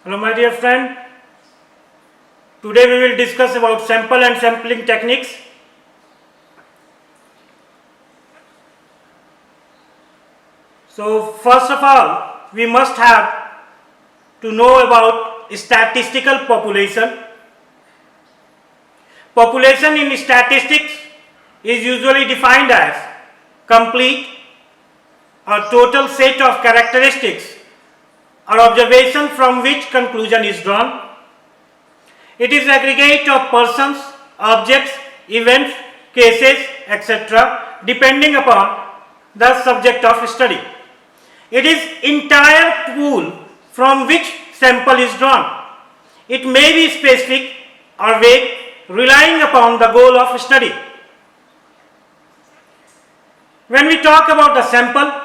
Hello my dear friend, today we will discuss about sample and sampling techniques. So first of all, we must have to know about statistical population. Population in statistics is usually defined as complete or total set of characteristics or observation from which conclusion is drawn. It is aggregate of persons, objects, events, cases, etc. depending upon the subject of study. It is entire pool from which sample is drawn. It may be specific or vague, relying upon the goal of study. When we talk about the sample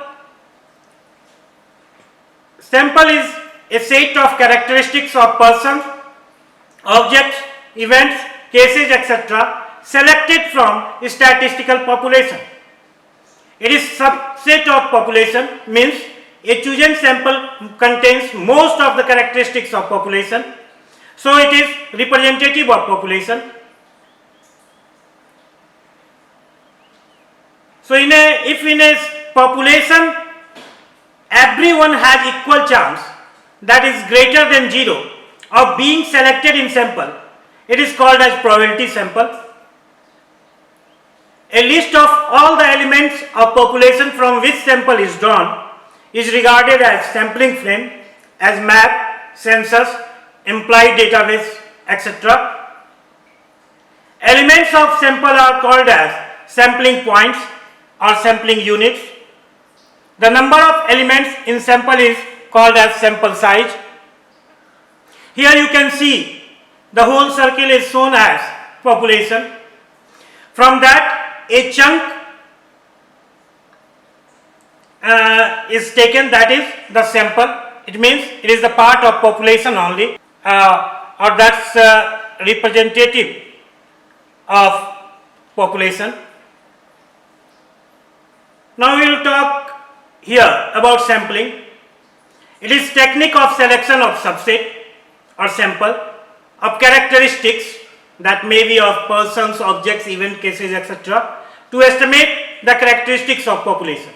is a set of characteristics of persons, objects, events, cases, etc. selected from statistical population. It is subset of population, means a chosen sample contains most of the characteristics of population, so it is representative of population. So if in a population everyone has equal chance, that is greater than 0, of being selected in sample, it is called as probability sample. A list of all the elements of population from which sample is drawn is regarded as sampling frame, as map, census, implied database, etc. Elements of sample are called as sampling points or sampling units. The number of elements in sample is called as sample size. Here you can see the whole circle is shown as population. From that a chunk is taken, that is the sample. It means it is the part of population only, or that's representative of population. Now we will talk here about sampling. It is technique of selection of subset or sample of characteristics that may be of persons, objects, event, cases, etc. to estimate the characteristics of population.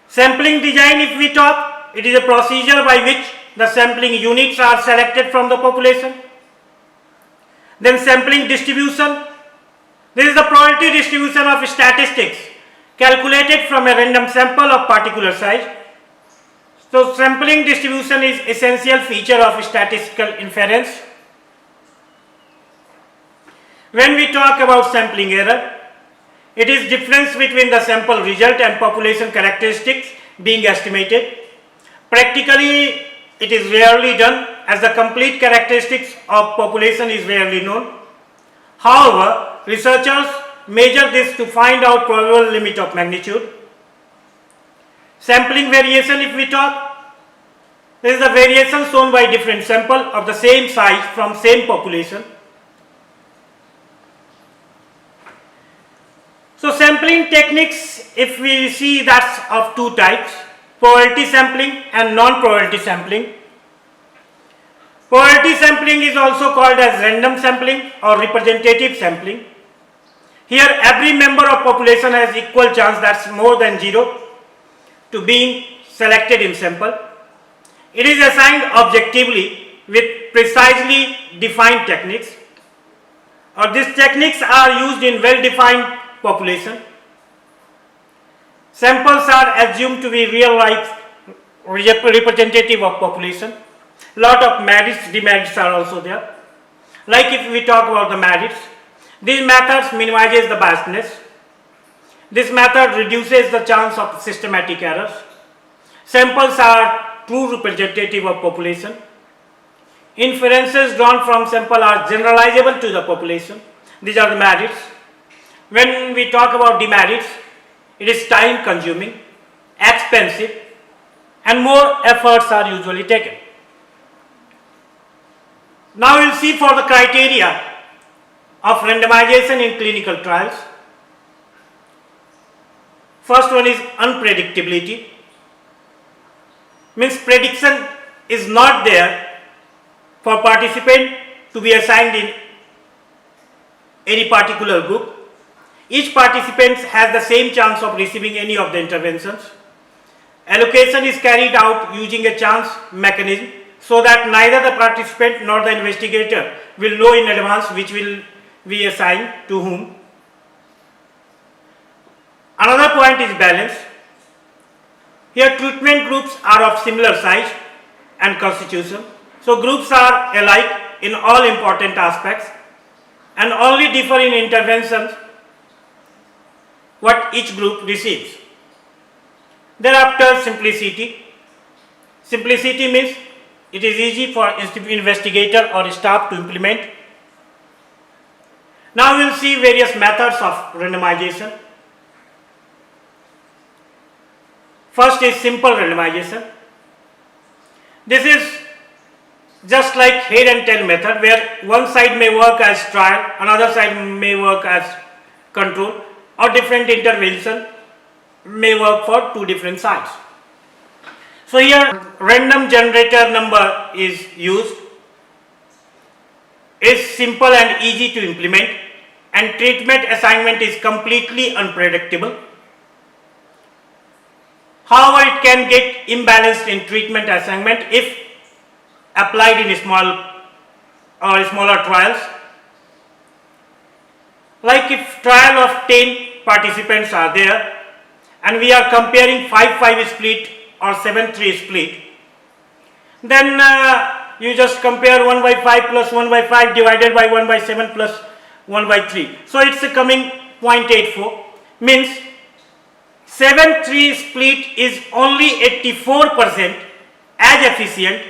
Sampling design, if we talk, it is a procedure by which the sampling units are selected from the population. Then sampling distribution. This is the probability distribution of statistics calculated from a random sample of particular size. So sampling distribution is essential feature of statistical inference. When we talk about sampling error, it is difference between the sample result and population characteristics being estimated. Practically it is rarely done, as the complete characteristics of population is rarely known. However, researchers measure this to find out probable limit of magnitude. Sampling variation, if we talk, this is the variation shown by different sample of the same size from same population. So sampling techniques, if we see, that's of two types: probability sampling and non-probability sampling. Probability sampling is also called as random sampling or representative sampling. Here every member of population has equal chance, that's more than 0, to being selected in sample. It is assigned objectively with precisely defined techniques, or these techniques are used in well-defined population. Samples are assumed to be real life representative of population. Lot of merits, demerits are also there. Like if we talk about the merits, these methods minimizes the biasness. This method reduces the chance of systematic errors. Samples are true representative of population. Inferences drawn from sample are generalizable to the population. These are the merits. When we talk about demerits, it is time consuming, expensive, and more efforts are usually taken. Now we will see for the criteria of randomization in clinical trials. First one is unpredictability. Means prediction is not there for participant to be assigned in any particular group. Each participant has the same chance of receiving any of the interventions. Allocation is carried out using a chance mechanism so that neither the participant nor the investigator will know in advance which will be assigned to whom. Another point is balance. Here treatment groups are of similar size and constitution. So groups are alike in all important aspects and only differ in interventions what each group receives. Thereafter, simplicity. Simplicity means it is easy for investigator or staff to implement. Now we will see various methods of randomization. First is simple randomization. This is just like head and tail method, where one side may work as trial, another side may work as control, or different intervention may work for two different sides. So here random generator number is used. It's simple and easy to implement, and treatment assignment is completely unpredictable. However, it can get imbalanced in treatment assignment if applied in small or smaller trials. Like if trial of 10 participants are there and we are comparing 5-5 split or 7-3 split, then you just compare 1/5 plus 1/5 divided by 1/7 plus 1/3. So it's coming 0.84, means 7-3 split is only 84% as efficient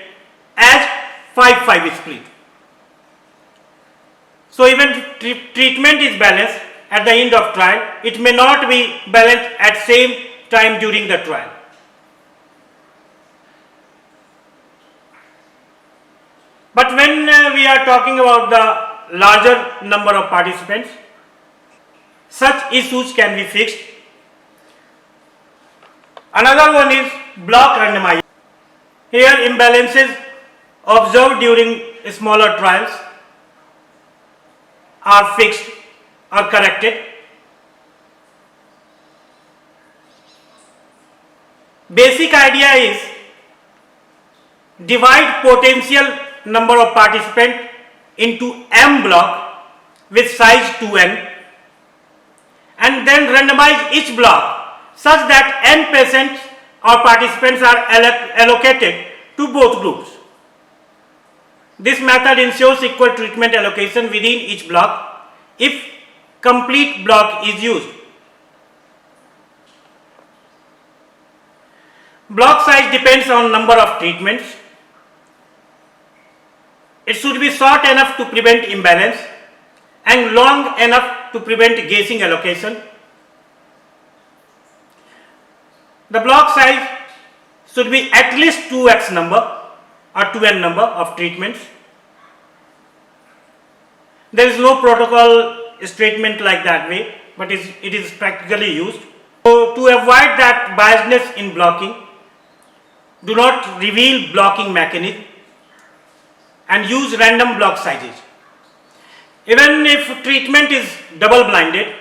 as 5-5 split. So even treatment is balanced at the end of trial, it may not be balanced at same time during the trial. But when we are talking about the larger number of participants, such issues can be fixed. Another one is block randomization. Here imbalances observed during smaller trials are fixed or corrected. Basic idea is divide potential number of participants into M block with size 2n and then randomize each block such that n patients or participants are allocated to both groups. This method ensures equal treatment allocation within each block if complete block is used. Block size depends on number of treatments. It should be short enough to prevent imbalance and long enough to prevent guessing allocation. The block size should be at least 2x number or 2n number of treatments. There is no protocol statement like that way, but it is practically used. So to avoid that biasness in blocking, do not reveal blocking mechanism and use random block sizes. Even if treatment is double blinded,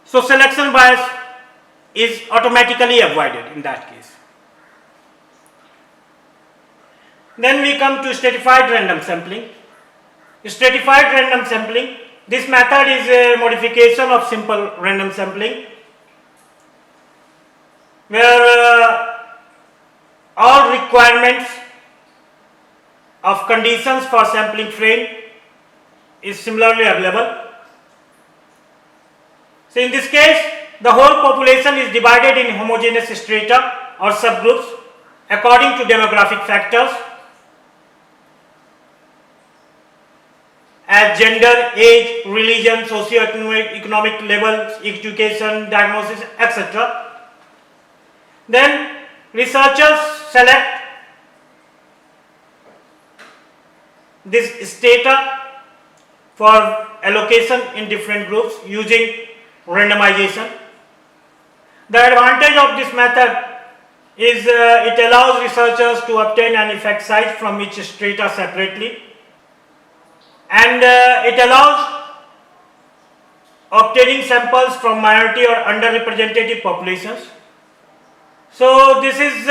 so selection bias is automatically avoided in that case. Then we come to stratified random sampling. Stratified random sampling, this method is a modification of simple random sampling, where all requirements of conditions for sampling frame is similarly available. So in this case, the whole population is divided in homogeneous strata or subgroups according to demographic factors as gender, age, religion, socio-economic levels, education, diagnosis, etc. Then researchers select this strata for allocation in different groups using randomization. The advantage of this method is it allows researchers to obtain an effect size from each strata separately, and it allows obtaining samples from minority or underrepresented populations. So this is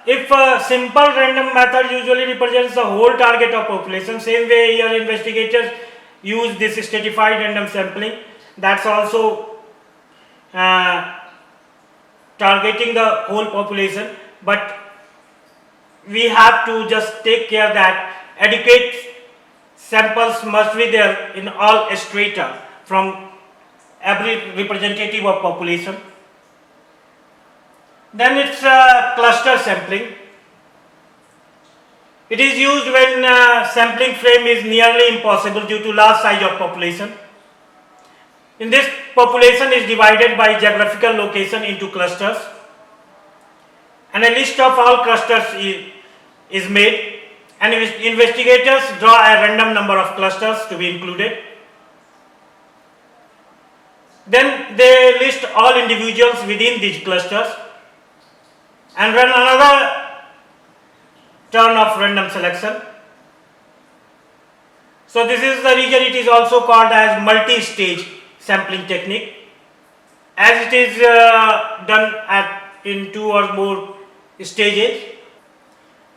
if a simple random method usually represents the whole target of population, same way here investigators use this stratified random sampling, that's also targeting the whole population, but we have to just take care that adequate samples must be there in all strata from every representative of population. Then it's cluster sampling. It is used when sampling frame is nearly impossible due to large size of population. In this, population is divided by geographical location into clusters, and a list of all clusters is made, and investigators draw a random number of clusters to be included. Then they list all individuals within these clusters and run another turn of random selection. So this is the reason it is also called as multi-stage sampling technique, as it is done in 2 or more stages.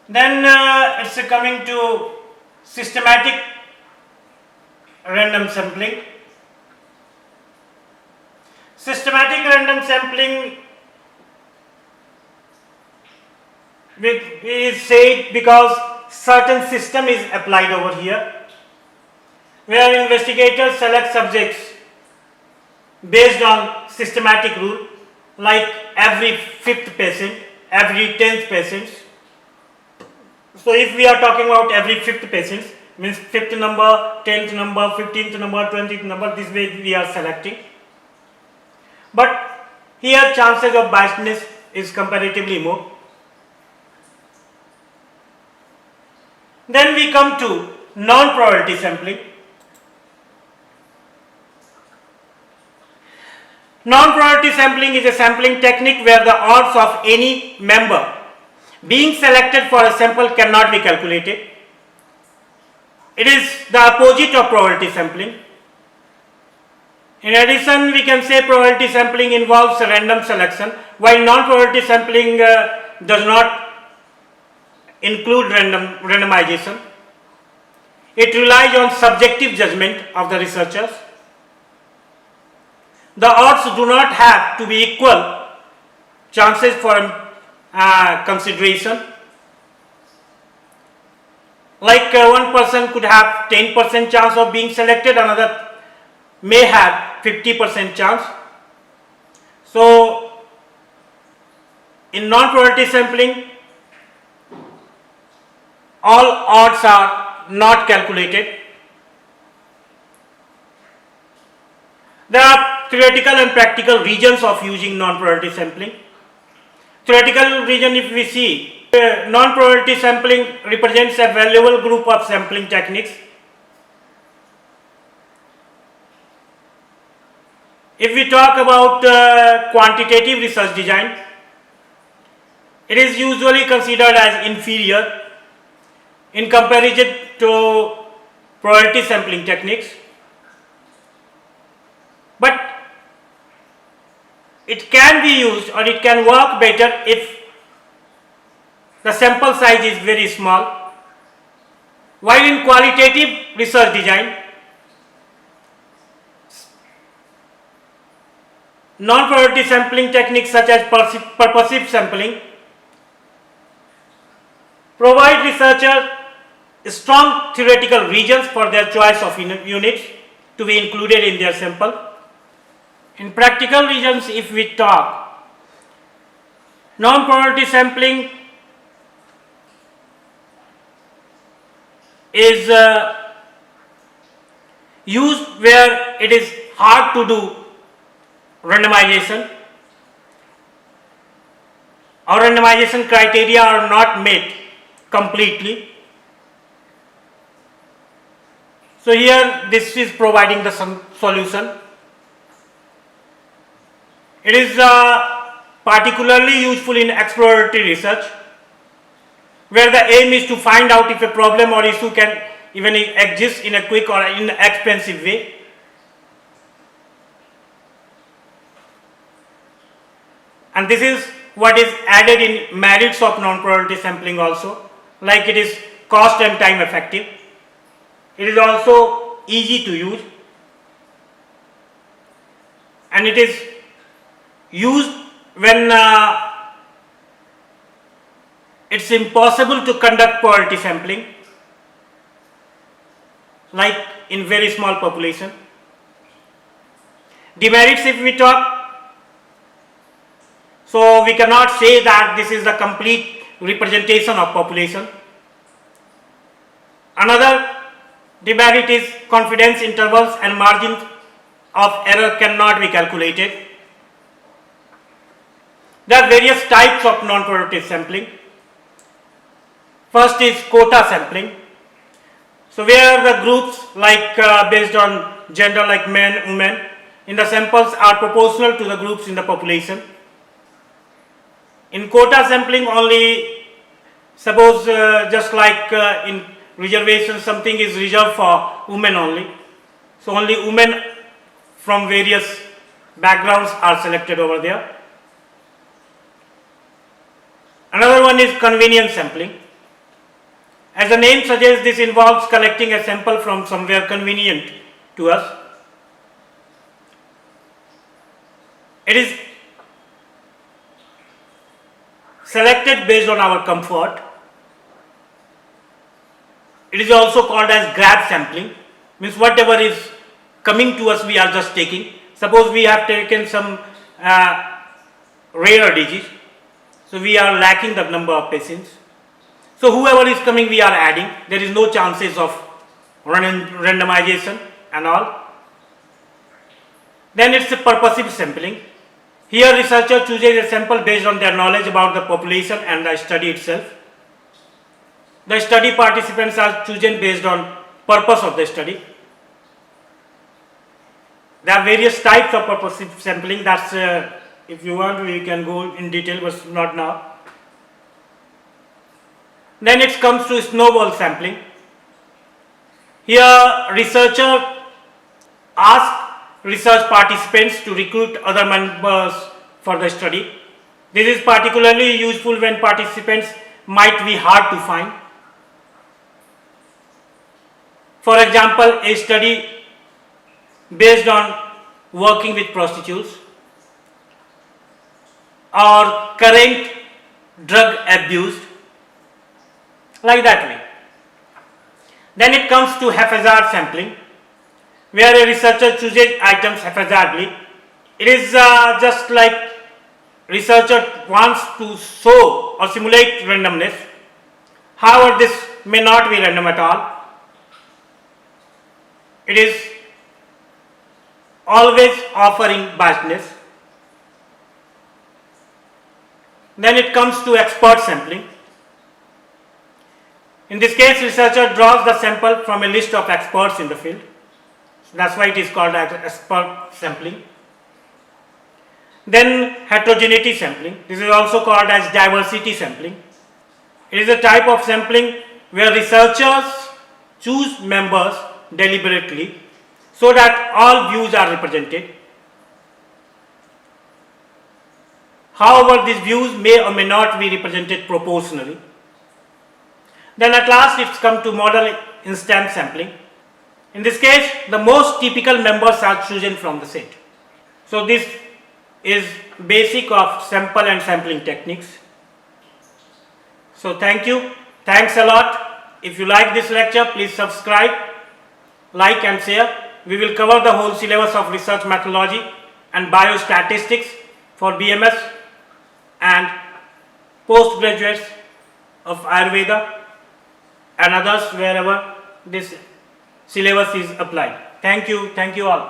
Then it's coming to systematic random sampling. Systematic random sampling is said because certain system is applied over here, where investigators select subjects based on systematic rule, like every 5th patient, every 10th patient. So if we are talking about every 5th patient, means 5th number, 10th number, 15th number, 20th number, this way we are selecting. But here chances of biasness is comparatively more. Then we come to non-probability sampling. Non-probability sampling is a sampling technique where the odds of any member being selected for a sample cannot be calculated. It is the opposite of probability sampling. In addition, we can say probability sampling involves random selection, while non-probability sampling does not include randomization. It relies on subjective judgment of the researchers. The odds do not have to be equal chances for consideration. Like one person could have 10% chance of being selected, another may have 50% chance. So in non-probability sampling, all odds are not calculated. There are theoretical and practical regions of using non-probability sampling. Theoretical region, if we see, non-probability sampling represents a valuable group of sampling techniques. If we talk about quantitative research design, it is usually considered as inferior in comparison to probability sampling techniques, but it can be used or it can work better if the sample size is very small. While in qualitative research design, non-probability sampling techniques such as purposive sampling provide researchers strong theoretical regions for their choice of units to be included in their sample. In practical regions, if we talk, non-probability sampling is used where it is hard to do randomization, or randomization criteria are not met completely. So here this is providing the solution. It is particularly useful in exploratory research, where the aim is to find out if a problem or issue can even exist in a quick or inexpensive way. And this is what is added in merits of non-probability sampling also, like it is cost and time effective. It is also easy to use, and it is used when it's impossible to conduct probability sampling, like in very small population. Demerits, if we talk, so we cannot say that this is the complete representation of population. Another demerit is confidence intervals and margins of error cannot be calculated. There are various types of non-productive sampling. First is quota sampling. So where the groups like based on gender like men, women in the samples are proportional to the groups in the population. In quota sampling only, suppose just like in reservation something is reserved for women only. So only women from various backgrounds are selected over there. Another one is convenience sampling. As the name suggests, this involves collecting a sample from somewhere convenient to us. It is selected based on our comfort. It is also called as grab sampling, means whatever is coming to us we are just taking. Suppose we have taken some rare disease, so we are lacking the number of patients. So whoever is coming we are adding, there is no chances of randomization and all. Then it's a purposive sampling. Here researcher chooses a sample based on their knowledge about the population and the study itself. The study participants are chosen based on purpose of the study. There are various types of purposive sampling. That's if you want we can go in detail, but not now. Then it comes to snowball sampling. Here researcher asks research participants to recruit other members for the study. This is particularly useful when participants might be hard to find. For example, a study based on working with prostitutes or current drug abuse, like that way. Then it comes to haphazard sampling, where a researcher chooses items haphazardly. It is just like researcher wants to show or simulate randomness. However, this may not be random at all. It is always offering biasness. Then it comes to expert sampling. In this case, researcher draws the sample from a list of experts in the field. That's why it is called expert sampling. Then heterogeneity sampling. This is also called as diversity sampling. It is a type of sampling where researchers choose members deliberately so that all views are represented. However, these views may or may not be represented proportionally. Then at last it's come to model instance sampling. In this case, the most typical members are chosen from the set. So this is basic of sample and sampling techniques. So thank you. Thanks a lot. If you like this lecture, please subscribe, like and share. We will cover the whole syllabus of research methodology and biostatistics for BMS and postgraduates of Ayurveda and others wherever this syllabus is applied. Thank you all.